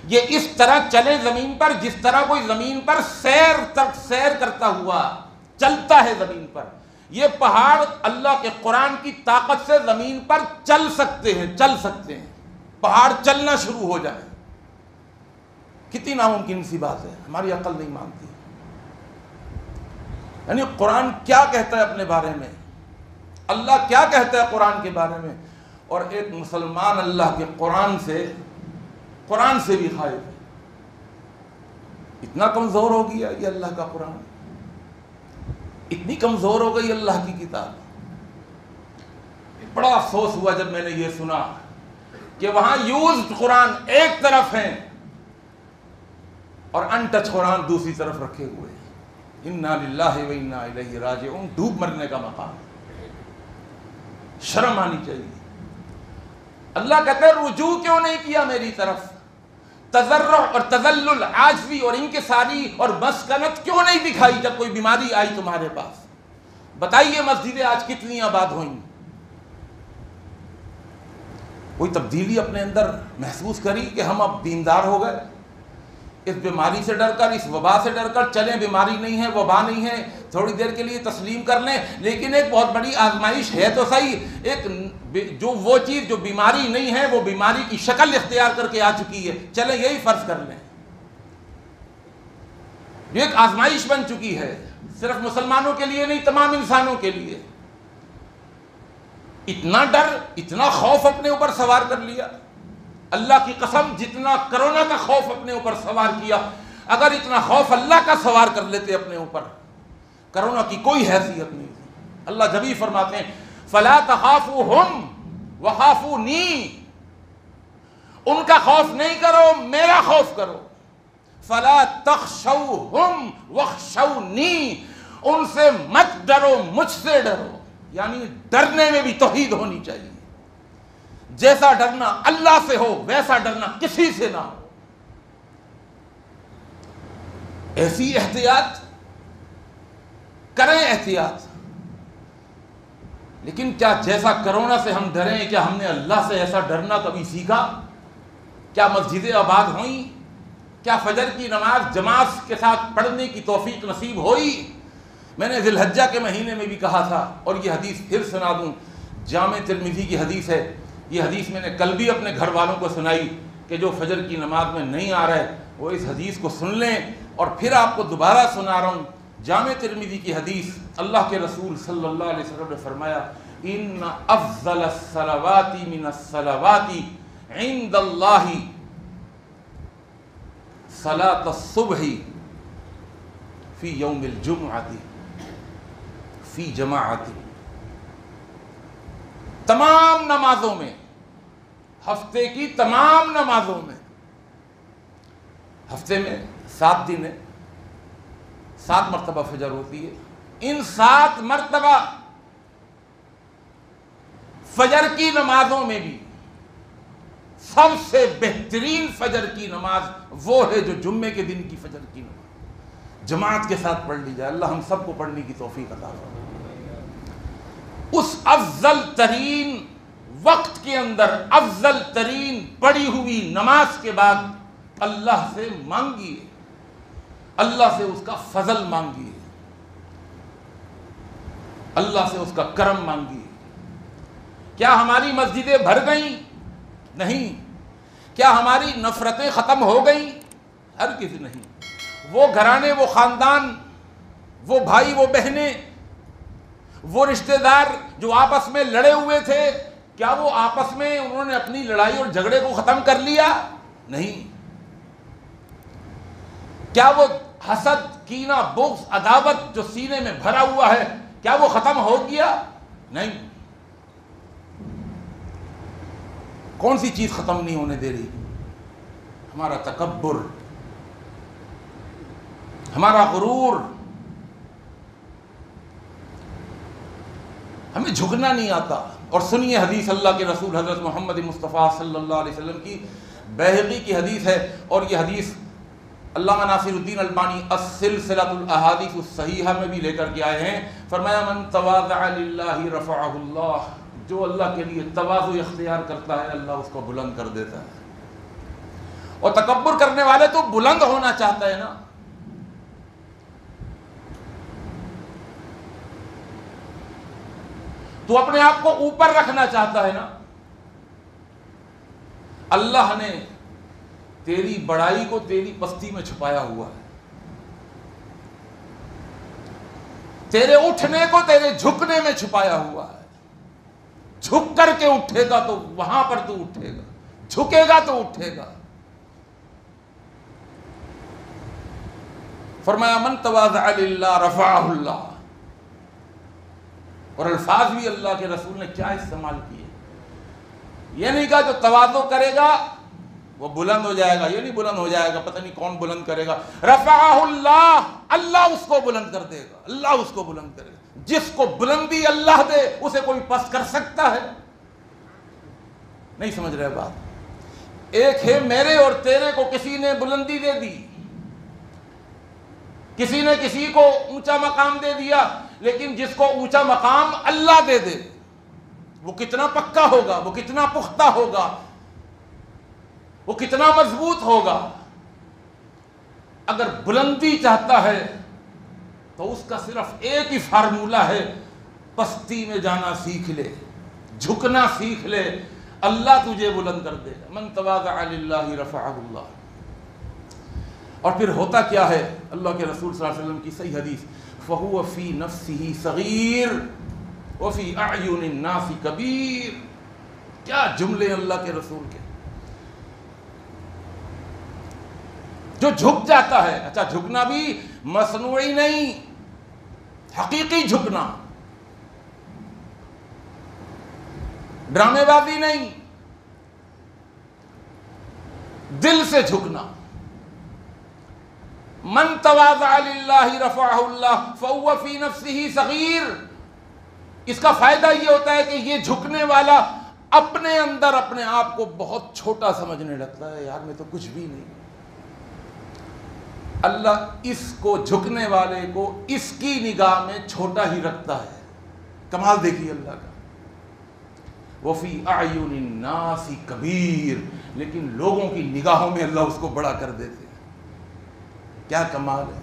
یہ اس طرح چلے زمین پر جس طرح کوئی زمین پر سیر کرتا ہوا چلتا ہے زمین پر. یہ پہاڑ اللہ کے قرآن کی طاقت سے زمین پر چل سکتے ہیں. پہاڑ چلنا شروع ہو جائے. کتنی ناممکن سی بات ہے، ہماری عقل نہیں مانتی. یعنی قرآن کیا کہتا ہے اپنے بارے میں، اللہ کیا کہتا ہے قرآن کے بارے میں. اور ایک مسلمان اللہ کے قرآن سے بھی خائف ہے. اتنا کمزور ہو گیا یہ اللہ کا قرآن، اتنی کمزور ہو گئی اللہ کی کتاب. بڑا افسوس ہوا جب میں نے یہ سنا کہ وہاں یوزڈ قرآن ایک طرف ہیں اور ان ٹچ قرآن دوسری طرف رکھے ہوئے ہیں. انا للہ و انا الیہ راجعون. ڈوب مرنے کا مقام. شرم آنی چاہیے. اللہ کہتے ہیں رجوع کیوں نہیں کیا میری طرف، تضرع اور تذلل، عاجزی اور انکساری اور مسکنت کیوں نہیں دکھائی جب کوئی بیماری آئی تمہارے پاس. بتائیے مسجدیں آج کتنی آباد ہوئیں. کوئی تبدیلی اپنے اندر محسوس کری کہ ہم اب دیندار ہو گئے. اس بیماری سے ڈر کر، اس وبا سے ڈر کر چلیں، بیماری نہیں ہے، وبا نہیں ہے، تھوڑی دیر کے لیے تسلیم کر لیں. لیکن ایک بہت بڑی آزمائش ہے تو صحیح، ایک وہ چیز جو بیماری نہیں ہے وہ بیماری کی شکل اختیار کر کے آ چکی ہے، چلیں یہی فرض کر لیں. یہ ایک آزمائش بن چکی ہے، صرف مسلمانوں کے لیے نہیں، تمام انسانوں کے لیے. اتنا ڈر، اتنا خوف اپنے اوپر سوار کر لیا. اللہ کی قسم جتنا کرونا کا خوف اپنے اوپر سوار کیا، اگر اتنا خوف اللہ کا سوار کر لیتے اپنے اوپر، کرونا کی کوئی حیثیت نہیں تھی. اللہ جب ہی فرماتے ہیں فَلَا تَخَافُوهُمْ وَخَافُونِي، ان کا خوف نہیں کرو، میرا خوف کرو. فَلَا تَخْشَوْهُمْ وَاخْشَوْنِي، ان سے مت ڈرو، مجھ سے ڈرو. یعنی ڈرنے میں بھی توحید ہونی چاہیے. جیسا ڈرنا اللہ سے ہو ویسا ڈرنا کسی سے نہ ہو. ایسی احتیاط کریں، احتیاط. لیکن کیا جیسا کرونا سے ہم ڈریں، کیا ہم نے اللہ سے ایسا ڈرنا کبھی سیکھا؟ کیا مسجدیں آباد ہوئیں؟ کیا فجر کی نماز جماعت کے ساتھ پڑھنے کی توفیق نصیب ہوئی؟ میں نے ذی الحجہ کے مہینے میں بھی کہا تھا، اور یہ حدیث پھر سنا دوں. جامع ترمذی کی حدیث ہے. یہ حدیث میں نے کل بھی اپنے گھر والوں کو سنائی کہ جو فجر کی نماز میں نہیں آ رہے وہ اس حدیث کو سن لیں. اور پھر آپ کو دوبارہ سنا رہا ہوں جامع ترمذی کی حدیث، اللہ کے رسول صلی اللہ علیہ وسلم نے فرمایا ان افضل الصلوات من الصلوات عند اللہ صلاۃ الصبح فی یوم الجمعۃ فی جماعت. تمام نمازوں میں، ہفتے کی تمام نمازوں میں، ہفتے میں 7 دن ہے، 7 مرتبہ فجر ہوتی ہے، ان 7 مرتبہ فجر کی نمازوں میں بھی سب سے بہترین فجر کی نماز وہ ہے جو جمعے کے دن کی فجر کی نماز جماعت کے ساتھ پڑھ لی جائے. اللہ ہم سب کو پڑھنے کی توفیق عطا فرمائے. اس افضل ترین وقت کے اندر افضل ترین پڑھی ہوئی نماز کے بعد اللہ سے مانگیے، اللہ سے اس کا فضل مانگیے، اللہ سے اس کا کرم مانگیے. کیا ہماری مسجدیں بھر گئیں؟ نہیں. کیا ہماری نفرتیں ختم ہو گئیں؟ ہرگز نہیں. وہ گھرانے، وہ خاندان، وہ بھائی، وہ بہنیں، وہ رشتہ دار جو آپس میں لڑے ہوئے تھے، کیا وہ آپس میں انہوں نے اپنی لڑائی اور جھگڑے کو ختم کر لیا؟ نہیں. کیا وہ حسد، کینہ، بغض، عداوت جو سینے میں بھرا ہوا ہے کیا وہ ختم ہو گیا؟ نہیں. کون سی چیز ختم نہیں ہونے دے رہی؟ ہمارا تکبر، ہمارا غرور. ہمیں جھکنا نہیں آتا. اور سنیے حدیث اللہ کے رسول حضرت محمد مصطفیٰ صلی اللہ علیہ وسلم کی، بیہقی کی حدیث ہے، اور یہ حدیث علامہ ناصر الدین البانی السلسلۃ الاحادیث الصحیحہ میں بھی لے کر کے آئے ہیں. فرمایا من تواضع للہ رفعہ اللہ، جو اللہ کے لیے تواضع اختیار کرتا ہے اللہ اس کو بلند کر دیتا ہے. اور تکبر کرنے والے تو بلند ہونا چاہتا ہے نا. تو اپنے آپ کو اوپر رکھنا چاہتا ہے نا. اللہ نے تیری بڑائی کو تیری پستی میں چھپایا ہوا ہے. تیرے اٹھنے کو تیرے جھکنے میں چھپایا ہوا ہے. جھک کر کے اٹھے گا تو وہاں پر تو اٹھے گا، جھکے گا تو اٹھے گا. فرمایا من تواضع للہ رفعہ اللہ. اور الفاظ بھی اللہ کے رسول نے کیا استعمال کیے. یہ نہیں کہا جو تواضع کرے گا وہ بلند ہو جائے گا، یہ نہیں بلند ہو جائے گا، پتہ نہیں کون بلند کرے گا. رفعہ اللہ، اللہ اس کو بلند کر دے گا، اللہ اس کو بلند کرے گا. جس کو بلندی اللہ دے اسے کوئی پست کر سکتا ہے؟ نہیں سمجھ رہے بات. ایک ہے میرے اور تیرے کو کسی نے بلندی دے دی، کسی نے کسی کو اونچا مقام دے دیا، لیکن جس کو اونچا مقام اللہ دے دے وہ کتنا پکا ہوگا، وہ کتنا پختہ ہوگا، وہ کتنا مضبوط ہوگا. اگر بلندی چاہتا ہے تو اس کا صرف ایک ہی فارمولہ ہے، پستی میں جانا سیکھ لے، جھکنا سیکھ لے، اللہ تجھے بلند کر دے گا. من تواضع للہ رفعہ اللہ. اور پھر ہوتا کیا ہے؟ اللہ کے رسول صلی اللہ علیہ وسلم کی صحیح حدیث فَهُوَ فِي نَفْسِهِ صَغِيرٌ وَفِي أَعْيُنِ النَّاسِ كَبِيرٌ. کیا جملے اللہ کے رسول کے. جو جھک جاتا ہے، اچھا جھکنا بھی مصنوعی نہیں، حقیقی جھکنا، ڈرامے بازی نہیں، دل سے جھکنا. من تواضع للہ رفعہ اللہ فہو فی نفسہ صغیر. اس کا فائدہ یہ ہوتا ہے کہ یہ جھکنے والا اپنے اندر اپنے آپ کو بہت چھوٹا سمجھنے لگتا ہے. یار میں تو کچھ بھی نہیں. اللہ اس کو جھکنے والے کو اس کی نگاہ میں چھوٹا ہی رکھتا ہے. کمال دیکھیے اللہ کا. وفی اعین الناس کبیر. لیکن لوگوں کی نگاہوں میں اللہ اس کو بڑا کر دیتے ہیں. کیا کمال ہے.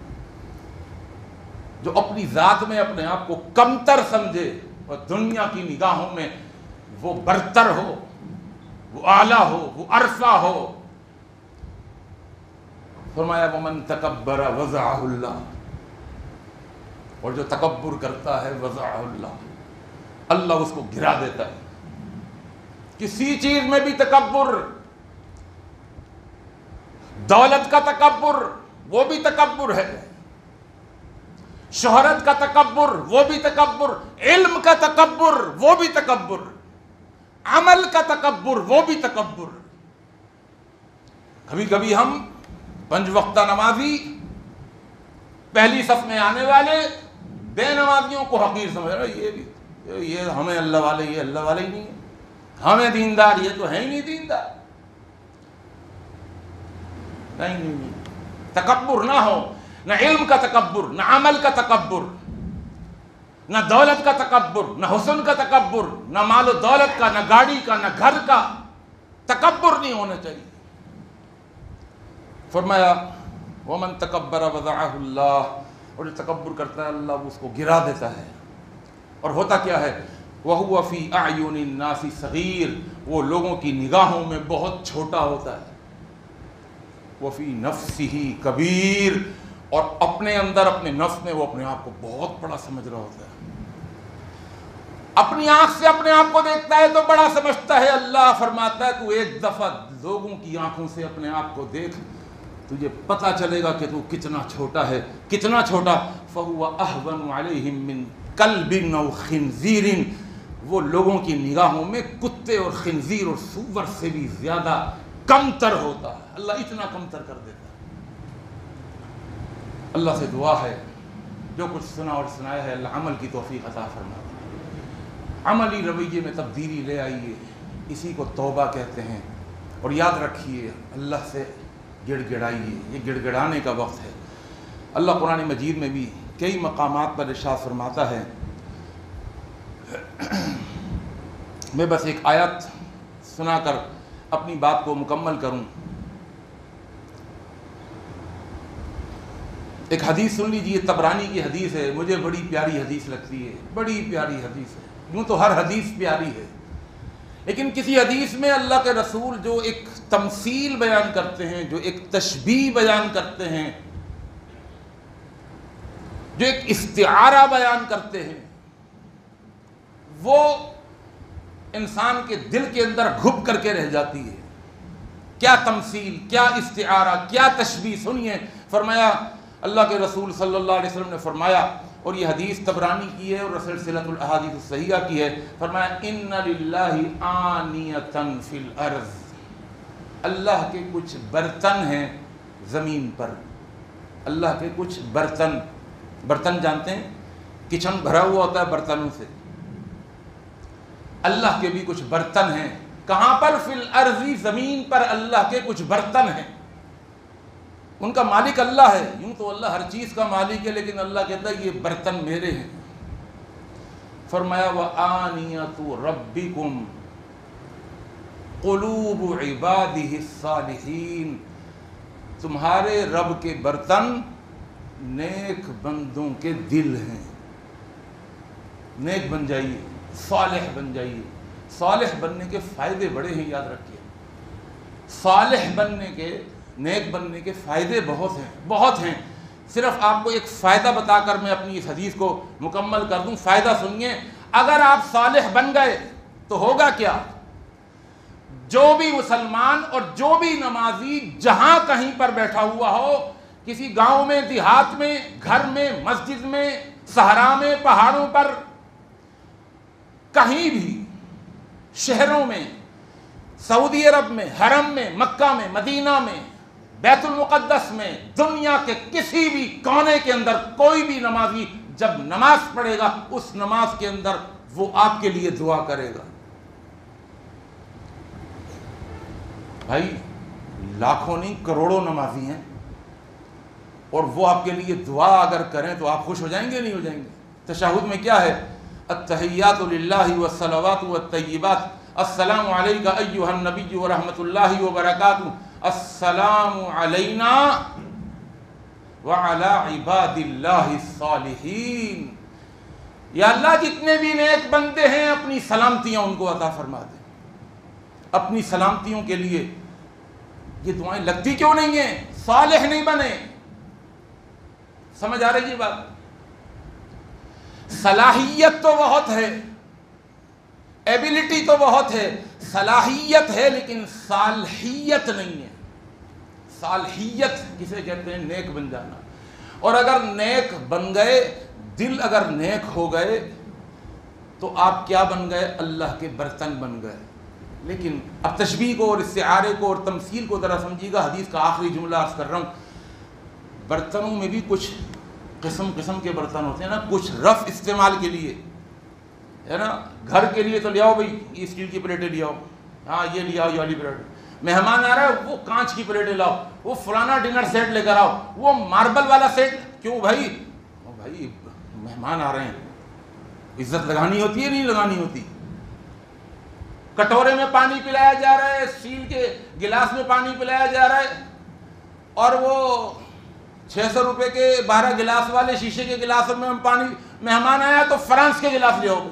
جو اپنی ذات میں اپنے آپ کو کمتر سمجھے اور دنیا کی نگاہوں میں وہ برتر ہو، وہ اعلیٰ ہو، وہ عرفہ ہو. فرمایا ومن تکبر وضعہ اللہ، اور جو تکبر کرتا ہے وضعہ اللہ، اللہ اس کو گرا دیتا ہے۔ کسی چیز میں بھی تکبر، دولت کا تکبر وہ بھی تکبر ہے، شہرت کا تکبر وہ بھی تکبر، علم کا تکبر وہ بھی تکبر، عمل کا تکبر وہ بھی تکبر۔ کبھی کبھی ہم 5 وقتہ نمازی، پہلی صف میں آنے والے بے نمازیوں کو حقیر سمجھ رہے، یہ ہمیں اللہ والے، یہ اللہ والے ہی نہیں ہیں، ہمیں دیندار، یہ تو ہے ہی نہیں دیندار۔ نہیں، تکبر نہ ہو، نہ علم کا تکبر، نہ عمل کا تکبر، نہ دولت کا تکبر، نہ حسن کا تکبر، نہ مال و دولت کا، نہ گاڑی کا، نہ گھر کا تکبر نہیں ہونا چاہیے۔ فرمایا ومن تکبر وضعہ اللہ، اور جو تکبر کرتا ہے اللہ اس کو گرا دیتا ہے۔ اور ہوتا کیا ہے؟ وَهُوَ فِي أَعْيُنِ النَّاسِ صَغِيرٌ، وہ لوگوں کی نگاہوں میں بہت چھوٹا ہوتا ہے۔ وَفِي نَفْسِهِ كَبِيرٌ، اور اپنے اندر، اپنے نفس میں وہ اپنے آپ کو بہت بڑا سمجھ رہا ہوتا ہے۔ اپنی آنکھ سے اپنے آپ کو دیکھتا ہے تو بڑا سمجھتا ہے۔ اللہ فرماتا ہے تو ایک دفعہ لوگوں کی آنکھوں سے اپنے آپ کو دیکھ، تجھے پتہ چلے گا کہ تو کتنا چھوٹا ہے، کتنا چھوٹا۔ فَهُوَ أَهْوَنُ عَلَيْهِم مِّن كَلْبٍ أَوْ خِنزِيرٍ، وہ لوگوں کی نگاہوں میں کتے اور خنزیر اور سور سے بھی زیادہ کمتر ہوتا ہے۔ اللہ اتنا کمتر کر دیتا ہے۔ اللہ سے دعا ہے جو کچھ سنا اور سنایا ہے اللہ عمل کی توفیق عطا فرمائے، عملی رویے میں تبدیلی لے آئیے، اسی کو توبہ کہتے ہیں۔ اور یاد رکھیے اللہ سے گڑ گڑائیے، یہ گڑ گڑانے کا وقت ہے۔ اللہ قرآن مجید میں بھی کئی مقامات پر ارشاد فرماتا ہے، میں بس ایک آیت سنا کر اپنی بات کو مکمل کروں۔ ایک حدیث سن لیجیے، طبرانی کی حدیث ہے، مجھے بڑی پیاری حدیث لگتی ہے، بڑی پیاری حدیث ہے۔ یوں تو ہر حدیث پیاری ہے، لیکن کسی حدیث میں اللہ کے رسول جو ایک تمثیل بیان کرتے ہیں، جو ایک تشبیہ بیان کرتے ہیں، جو ایک استعارہ بیان کرتے ہیں، وہ انسان کے دل کے اندر گھپ کر کے رہ جاتی ہے۔ کیا تمثیل، کیا استعارہ، کیا تشبیہ، سنیے۔ فرمایا اللہ کے رسول صلی اللہ علیہ وسلم نے فرمایا، اور یہ حدیث طبرانی کی ہے اور سلسلۃ الاحادیث الصحیحہ کی ہے، فرمایا ان للہ آنیۃ فی الارض، اللہ کے کچھ برتن ہیں زمین پر۔ اللہ کے کچھ برتن، برتن جانتے ہیں، کچن بھرا ہوا ہوتا ہے برتنوں سے، اللہ کے بھی کچھ برتن ہیں۔ کہاں پر؟ فی الارض، زمین پر اللہ کے کچھ برتن ہیں۔ ان کا مالک اللہ ہے، یوں تو اللہ ہر چیز کا مالک ہے، لیکن اللہ کہتا ہے یہ برتن میرے ہیں۔ فرمایا وَآنِيَةُ رَبِّكُمْ قُلُوبُ عِبَادِهِ الصَّالِحِينَ، تمہارے رب کے برتن نیک بندوں کے دل ہیں۔ نیک بن جائیے، صالح بن جائیے۔ صالح بننے کے فائدے بڑے ہیں، یاد رکھیے۔ صالح بننے کے، نیک بننے کے فائدے بہت ہیں۔ صرف آپ کو ایک فائدہ بتا کر میں اپنی اس حدیث کو مکمل کر دوں۔ فائدہ سنیے، اگر آپ صالح بن گئے تو ہوگا کیا؟ جو بھی مسلمان اور جو بھی نمازی جہاں کہیں پر بیٹھا ہوا ہو، کسی گاؤں میں، دیہات میں، گھر میں، مسجد میں، صحرا میں، پہاڑوں پر، کہیں بھی، شہروں میں، سعودی عرب میں، حرم میں، مکہ میں، مدینہ میں، بیت المقدس میں، دنیا کے کسی بھی کونے کے اندر کوئی بھی نمازی جب نماز پڑھے گا، اس نماز کے اندر وہ آپ کے لیے دعا کرے گا۔ بھائی لاکھوں نہیں کروڑوں نمازی ہیں، اور وہ آپ کے لیے دعا اگر کریں تو آپ خوش ہو جائیں گے نہیں ہو جائیں گے؟ تشہد میں کیا ہے؟ التحیات للہ والصلوات والطیبات، السلام علیک ایھا النبی ورحمۃ اللہ وبرکاتہ، السلام علینا وعلی عباد اللہ الصالحین۔ یا اللہ جتنے بھی نیک بندے ہیں اپنی سلامتیاں ان کو عطا فرما دیں۔ اپنی سلامتیوں کے لیے یہ دعائیں لگتی کیوں نہیں ہیں؟ صالح نہیں بنے. سمجھ آ رہی ہے بات؟ صلاحیت تو بہت ہے، ایبلٹی تو بہت ہے، صلاحیت ہے، لیکن صالحیت نہیں ہے. صالحیت کسے کہتے ہیں؟ نیک بن جانا. اور اگر نیک بن گئے، دل اگر نیک ہو گئے تو آپ کیا بن گئے؟ اللہ کے برتن بن گئے. لیکن اب تشبیہ کو اور استعارے کو اور تمثیل کو ذرا سمجھیے گا. حدیث کا آخری جملہ عرض کر رہا ہوں، برتنوں میں بھی کچھ قسم قسم کے برتن ہوتے ہیں نا. کچھ رف استعمال کے لیے ہے نا، گھر کے لیے تو لے آؤ بھائی اسٹیل کی پلیٹیں لے آؤ، ہاں یہ لے آؤ یہ والی پلیٹ. مہمان آ رہا ہے وہ کانچ کی پلیٹیں لاؤ، وہ فلانا ڈنر سیٹ لے کر آؤ، وہ ماربل والا سیٹ. کیوں بھائی؟ بھائی مہمان آ رہے ہیں، عزت لگانی ہوتی ہے نہیں لگانی ہوتی. کٹورے میں پانی پلایا جا رہا ہے، اسٹیل کے گلاس میں پانی پلایا جا رہا ہے، اور وہ 600 روپے کے 12 گلاس والے شیشے کے گلاس میں پانی. مہمان آیا تو فرانس کے گلاس لے آؤ.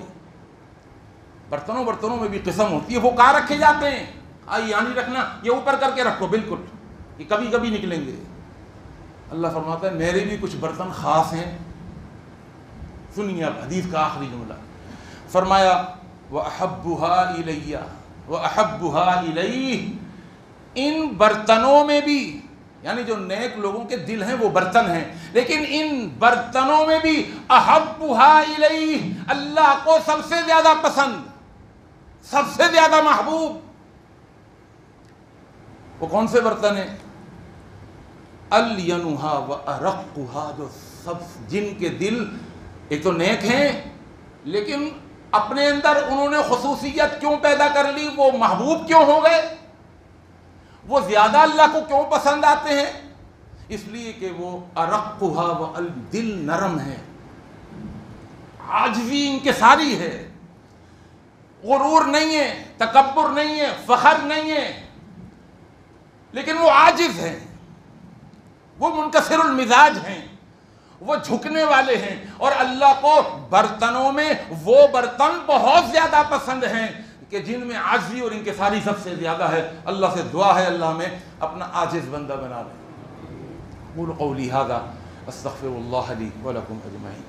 برتنوں میں بھی قسم ہوتی ہے. وہ کہاں رکھے جاتے ہیں؟ یہاں نہیں رکھنا، یہ اوپر کر کے رکھو، بالکل یہ کبھی کبھی نکلیں گے. اللہ فرماتا ہے میرے بھی کچھ برتن خاص ہیں. سنیے اب حدیث کا آخری جملہ، فرمایا وَأَحَبُّهَا إِلَيَّ وَأَحَبُّهَا إِلَيْهِ. ان برتنوں میں بھی، یعنی جو نیک لوگوں کے دل ہیں وہ برتن ہیں، لیکن ان برتنوں میں بھی احبها الیہ، اللہ کو سب سے زیادہ پسند، سب سے زیادہ محبوب. وہ کون سے برتن ہیں؟ الینھا وارقھا، جو سب جن کے دل ایک تو نیک ہیں لیکن اپنے اندر انہوں نے خصوصیت کیوں پیدا کر لی؟ وہ محبوب کیوں ہو گئے؟ وہ زیادہ اللہ کو کیوں پسند آتے ہیں؟ اس لیے کہ وہ ارقھا، دل نرم ہے، عاجزی انکساری ہے، غرور نہیں ہے، تکبر نہیں ہے، فخر نہیں ہے، لیکن وہ عاجز ہیں، وہ منکسر المزاج ہیں، وہ جھکنے والے ہیں. اور اللہ کو برتنوں میں وہ برتن بہت زیادہ پسند ہیں کہ جن میں عاجزی اور انکساری سب سے زیادہ ہے. اللہ سے دعا ہے اللہ ہمیں اپنا عاجز بندہ بنا دے. قولوا قولی ھذا استغفر اللہ لی ولکم اجمعین.